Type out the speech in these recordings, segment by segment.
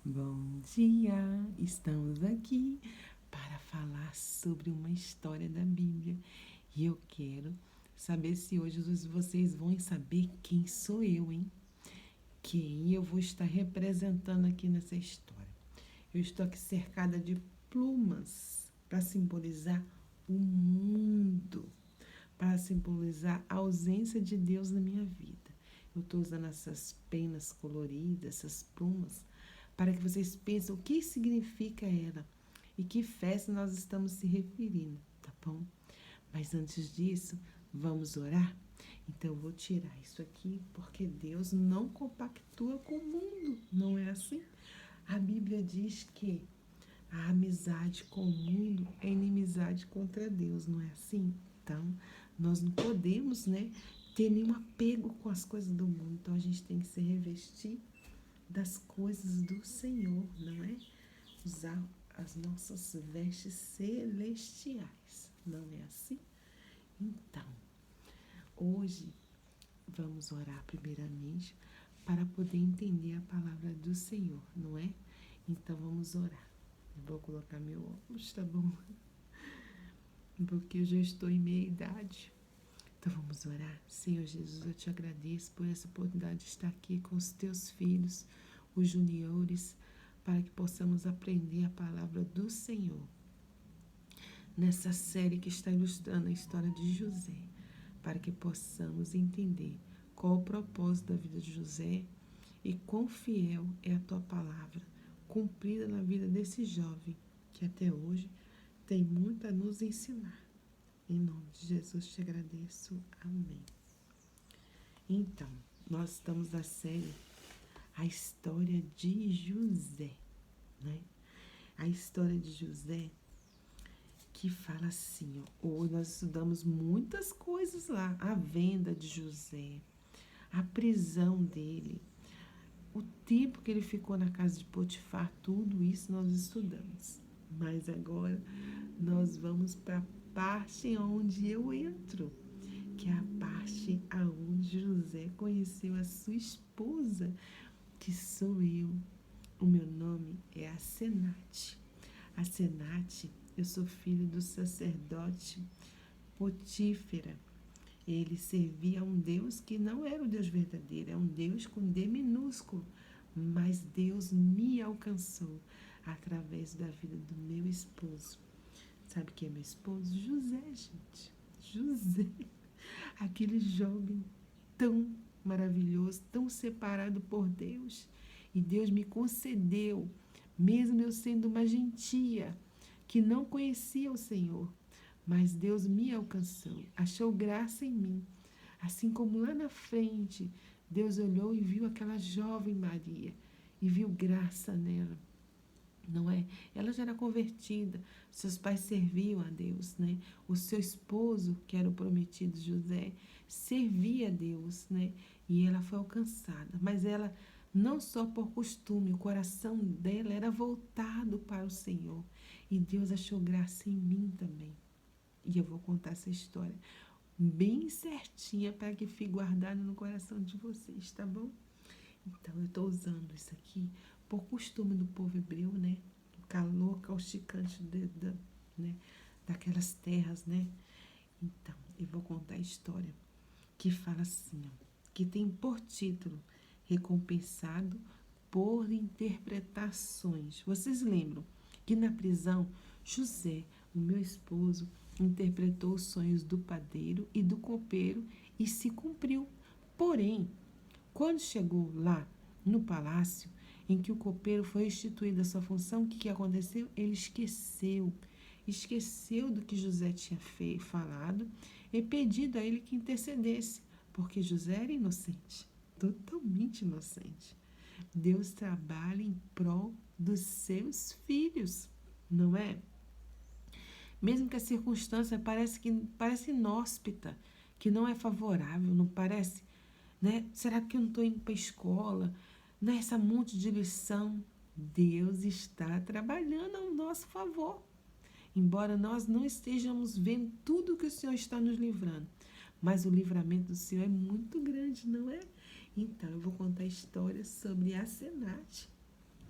Bom dia! Estamos aqui para falar sobre uma história da Bíblia e eu quero saber se hoje vocês vão saber quem sou eu, hein? Quem eu vou estar representando aqui nessa história. Eu estou aqui cercada de plumas para simbolizar o mundo, para simbolizar a ausência de Deus na minha vida. Eu estou usando essas penas coloridas, essas plumas, para que vocês pensem o que significa ela e que festa nós estamos se referindo, tá bom? Mas antes disso, vamos orar? Então eu vou tirar isso aqui, porque Deus não compactua com o mundo, não é assim? A Bíblia diz que a amizade com o mundo é inimizade contra Deus, não é assim? Então, nós não podemos, ter nenhum apego com as coisas do mundo. Então, a gente tem que se revestir das coisas do Senhor, não é? Usar as nossas vestes celestiais, não é assim? Então, hoje vamos orar primeiramente para poder entender a palavra do Senhor, não é? Então vamos orar. Eu vou colocar meu óculos, tá bom? Porque eu já estou em meia idade. Então vamos orar. Senhor Jesus, eu te agradeço por essa oportunidade de estar aqui com os teus filhos, os juniores, para que possamos aprender a palavra do Senhor. Nessa série que está ilustrando a história de José, para que possamos entender qual o propósito da vida de José e quão fiel é a tua palavra, cumprida na vida desse jovem, que até hoje tem muito a nos ensinar. Em nome de Jesus te agradeço. Amém. Então, nós estamos na série A História de José, né? A história de José que fala assim, ó, hoje nós estudamos muitas coisas lá, a venda de José, a prisão dele, o tempo que ele ficou na casa de Potifar, tudo isso nós estudamos. Mas agora nós vamos para a parte onde eu entro, que é a parte aonde José conheceu a sua esposa, que sou eu. O meu nome é Asenate. Asenate, eu sou filho do sacerdote Potífera. Ele servia a um Deus que não era o Deus verdadeiro, é um Deus com D minúsculo. Mas Deus me alcançou através da vida do meu esposo. Sabe quem é meu esposo? José, gente. José. Aquele jovem tão maravilhoso, tão separado por Deus. E Deus me concedeu, mesmo eu sendo uma gentia, que não conhecia o Senhor, mas Deus me alcançou, achou graça em mim. Assim como lá na frente, Deus olhou e viu aquela jovem Maria e viu graça nela, não é? Ela já era convertida, seus pais serviam a Deus, né? O seu esposo, que era o prometido José, servia a Deus, né? E ela foi alcançada, mas ela não só por costume, o coração dela era voltado para o Senhor. E Deus achou graça em mim também. E eu vou contar essa história bem certinha para que fique guardada no coração de vocês, tá bom? Então, eu estou usando isso aqui por costume do povo hebreu, né? O calor causticante né? Daquelas terras, né? Então, eu vou contar a história que fala assim, ó, que tem por título Recompensado por Interpretações. Vocês lembram que na prisão, José, o meu esposo, interpretou os sonhos do padeiro e do copeiro e se cumpriu. Porém, quando chegou lá no palácio, em que o copeiro foi instituído a sua função, o que aconteceu? Ele esqueceu do que José tinha falado e pedido a ele que intercedesse, porque José era inocente, totalmente inocente. Deus trabalha em prol dos seus filhos, não é? Mesmo que a circunstância parece inóspita, que não é favorável, não parece, né? Será que eu não estou indo para a escola? Nessa monte de lição, Deus está trabalhando ao nosso favor. Embora nós não estejamos vendo tudo que o Senhor está nos livrando, mas o livramento do Senhor é muito grande, não é? Então, eu vou contar a história sobre Asenate.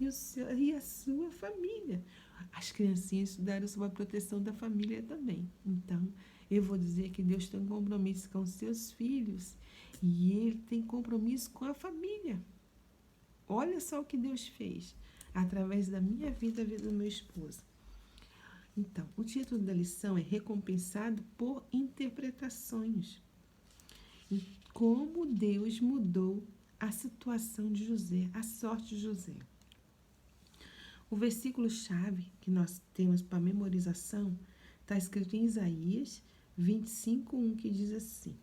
e a sua família. As criancinhas estudaram sob a proteção da família também. Então, eu vou dizer que Deus tem um compromisso com os seus filhos e Ele tem compromisso com a família. Olha só o que Deus fez através da minha vida, a vida do meu esposo. Então, o título da lição é Recompensado por Interpretações. E como Deus mudou a situação de José, a sorte de José. O versículo-chave que nós temos para memorização está escrito em Isaías 25:1, que diz assim: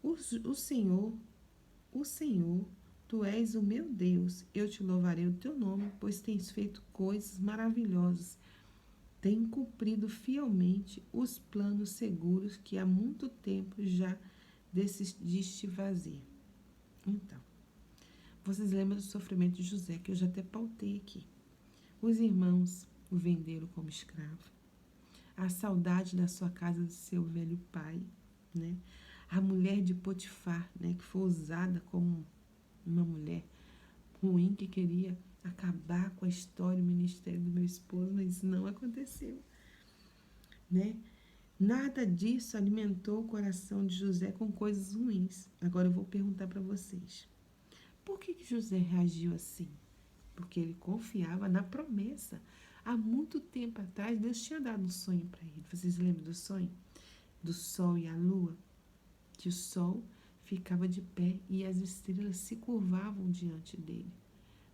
o Senhor, tu és o meu Deus, eu te louvarei o teu nome, pois tens feito coisas maravilhosas. Tem cumprido fielmente os planos seguros que há muito tempo já decidiste fazer. Então, vocês lembram do sofrimento de José, que eu já até pautei aqui. Os irmãos o venderam como escravo. A saudade da sua casa do seu velho pai, né? A mulher de Potifar, né, que foi usada como uma mulher ruim que queria acabar com a história e o ministério do meu esposo, mas isso não aconteceu, né? Nada disso alimentou o coração de José com coisas ruins. Agora eu vou perguntar para vocês. Por que José reagiu assim? Porque ele confiava na promessa. Há muito tempo atrás, Deus tinha dado um sonho para ele. Vocês lembram do sonho? Do sol e a lua? Que o sol ficava de pé e as estrelas se curvavam diante dele.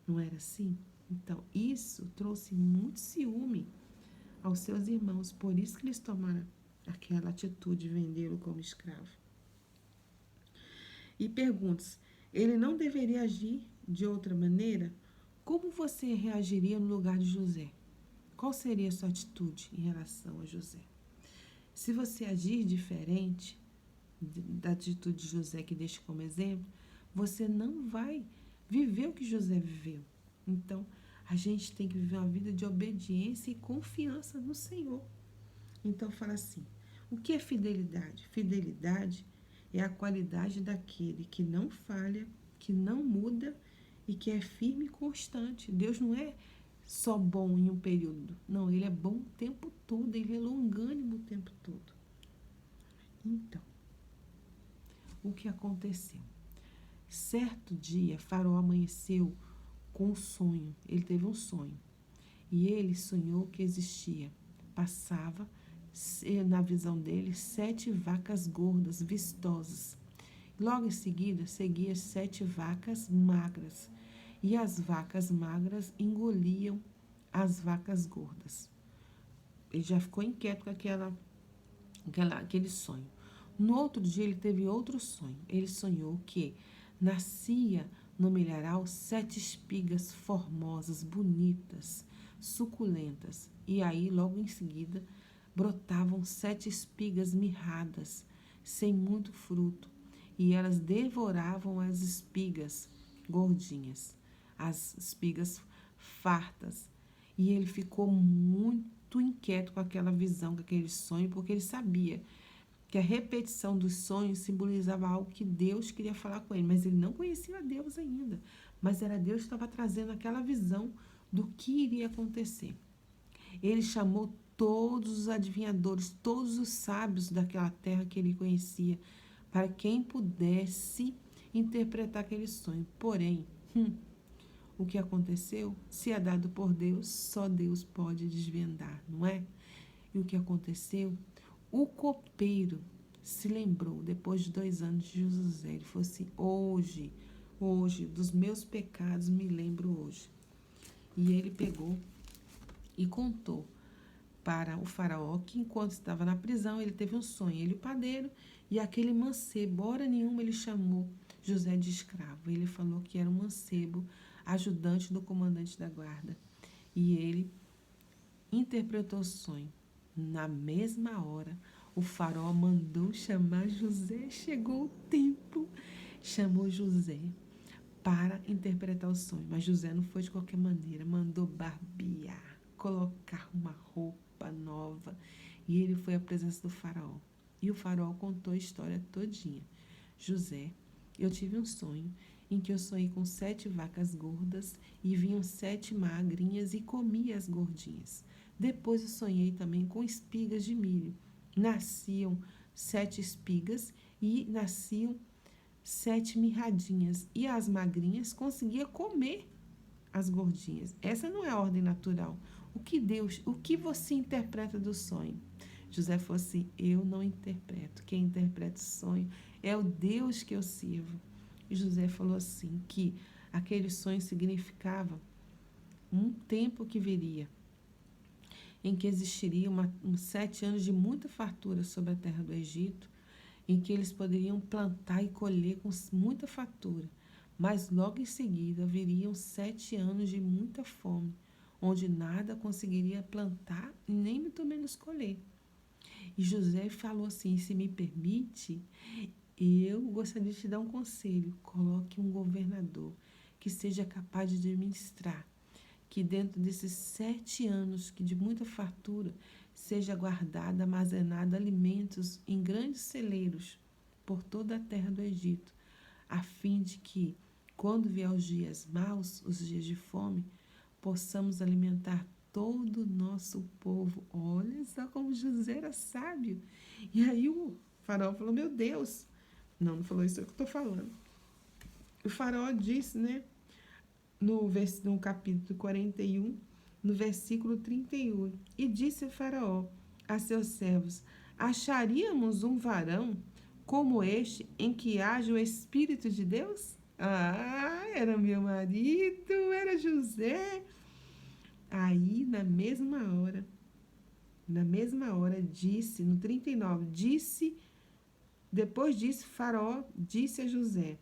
Não era assim? Então, isso trouxe muito ciúme aos seus irmãos. Por isso que eles tomaram aquela atitude de vendê-lo como escravo. E perguntas, ele não deveria agir de outra maneira? Como você reagiria no lugar de José? Qual seria a sua atitude em relação a José? Se você agir diferente da atitude de José, que deixa como exemplo, você não vai viver o que José viveu. Então, a gente tem que viver uma vida de obediência e confiança no Senhor. Então, fala assim, o que é fidelidade? Fidelidade é a qualidade daquele que não falha, que não muda e que é firme e constante. Deus não é só bom em um período. Não, Ele é bom o tempo todo, Ele é longânimo o tempo todo. Então, o que aconteceu? Certo dia, Faraó amanheceu com um sonho. Ele teve um sonho. E ele sonhou que existia. Passava, na visão dele, 7 vacas gordas, vistosas. Logo em seguida, seguia 7 vacas magras. E as vacas magras engoliam as vacas gordas. Ele já ficou inquieto com aquele sonho. No outro dia, ele teve outro sonho. Ele sonhou que nascia no milharal 7 espigas formosas, bonitas, suculentas. E aí, logo em seguida, brotavam 7 espigas mirradas, sem muito fruto. E elas devoravam as espigas gordinhas, as espigas fartas. E ele ficou muito inquieto com aquela visão, com aquele sonho, porque ele sabia que a repetição dos sonhos simbolizava algo que Deus queria falar com ele, mas ele não conhecia a Deus ainda. Mas era Deus que estava trazendo aquela visão do que iria acontecer. Ele chamou todos os adivinhadores, todos os sábios daquela terra que ele conhecia, para quem pudesse interpretar aquele sonho. Porém, o que aconteceu, se é dado por Deus, só Deus pode desvendar, não é? E o que aconteceu? O copeiro se lembrou, depois de 2 anos de José, ele falou assim, hoje, dos meus pecados me lembro hoje. E ele pegou e contou para o faraó que enquanto estava na prisão, ele teve um sonho, ele o padeiro, e aquele mancebo, hora nenhuma ele chamou José de escravo. Ele falou que era um mancebo, ajudante do comandante da guarda. E ele interpretou o sonho. Na mesma hora, o faraó mandou chamar José. Chegou o tempo. Chamou José para interpretar o sonho. Mas José não foi de qualquer maneira. Mandou barbear, colocar uma roupa nova. E ele foi à presença do faraó. E o faraó contou a história todinha. José, eu tive um sonho em que eu sonhei com 7 vacas gordas e vinham 7 magrinhas e comia as gordinhas. Depois eu sonhei também com espigas de milho. Nasciam 7 espigas e nasciam 7 mirradinhas. E as magrinhas conseguiam comer as gordinhas. Essa não é a ordem natural. O que você interpreta do sonho? José falou assim: eu não interpreto. Quem interpreta o sonho é o Deus que eu sirvo. E José falou assim que aquele sonho significava um tempo que viria, em que existiria uns 7 anos de muita fartura sobre a terra do Egito, em que eles poderiam plantar e colher com muita fartura. Mas logo em seguida viriam 7 anos de muita fome, onde nada conseguiria plantar e nem muito menos colher. E José falou assim: se me permite, eu gostaria de te dar um conselho. Coloque um governador que seja capaz de administrar, que dentro desses 7 anos que de muita fartura seja guardado, armazenado alimentos em grandes celeiros por toda a terra do Egito, a fim de que, quando vier os dias maus, os dias de fome, possamos alimentar todo o nosso povo. Olha só como José era sábio. E aí o faraó falou: meu Deus, não falou isso que eu estou falando. O faraó disse, né, no capítulo 41, no versículo 31, e disse o faraó a seus servos: acharíamos um varão como este em que haja o Espírito de Deus? Ah, era meu marido, era José. Aí, na mesma hora, disse, no 39, depois disso, Faraó disse a José: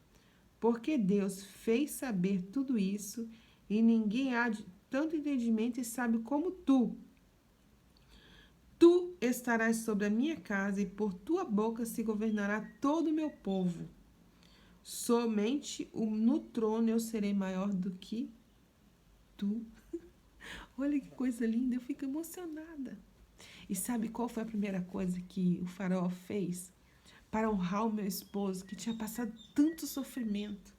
porque Deus fez saber tudo isso, e ninguém há de tanto entendimento e sabe como tu. Tu estarás sobre a minha casa, e por tua boca se governará todo o meu povo. Somente no trono eu serei maior do que tu. Olha que coisa linda, eu fico emocionada. E sabe qual foi a primeira coisa que o faraó fez para honrar o meu esposo, que tinha passado tanto sofrimento?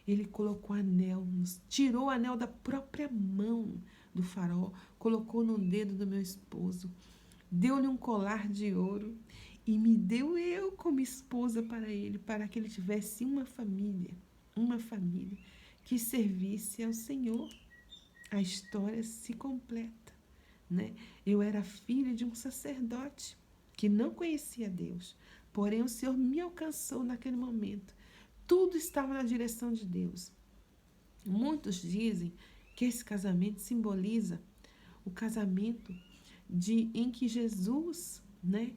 Ele colocou anel, tirou o anel da própria mão do faraó, colocou no dedo do meu esposo, deu-lhe um colar de ouro e me deu eu como esposa para ele, para que ele tivesse uma família que servisse ao Senhor. A história se completa, né? Eu era filha de um sacerdote que não conhecia Deus, porém o Senhor me alcançou naquele momento. Tudo estava na direção de Deus. Muitos dizem que esse casamento simboliza o casamento em que Jesus, né,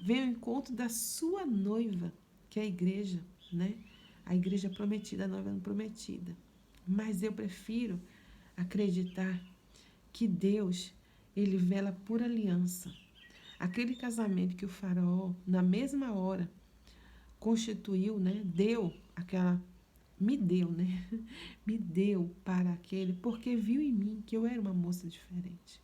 veio ao encontro da sua noiva, que é a igreja, né? A igreja prometida, a noiva prometida. Mas eu prefiro acreditar que Deus, ele vela por aliança. Aquele casamento que o faraó, na mesma hora, constituiu, né? Me deu, né? Me deu para aquele, porque viu em mim que eu era uma moça diferente.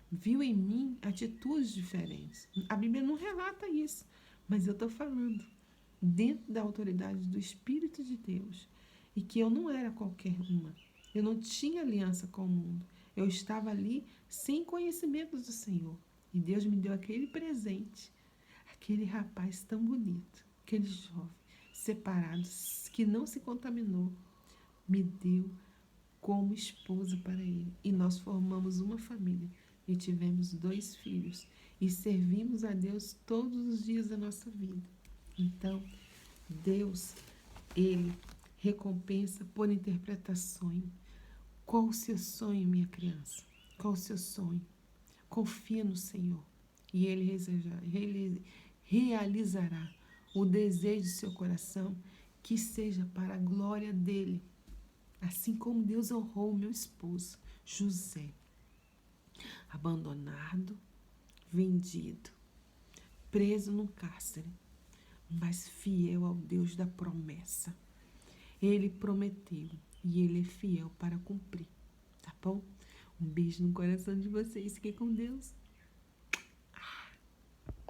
Viu em mim atitudes diferentes. A Bíblia não relata isso, mas eu estou falando dentro da autoridade do Espírito de Deus, e que eu não era qualquer uma. Eu não tinha aliança com o mundo. Eu estava ali sem conhecimento do Senhor. E Deus me deu aquele presente, aquele rapaz tão bonito, aquele jovem separado, que não se contaminou, me deu como esposa para ele. E nós formamos uma família e tivemos 2 filhos e servimos a Deus todos os dias da nossa vida. Então, Deus, ele recompensa por interpretações. Qual o seu sonho, minha criança? Qual o seu sonho? Confia no Senhor e Ele realizará o desejo do seu coração, que seja para a glória dEle. Assim como Deus honrou o meu esposo, José, abandonado, vendido, preso num cárcere, mas fiel ao Deus da promessa. Ele prometeu e Ele é fiel para cumprir, tá bom? Um beijo no coração de vocês, fiquem com Deus.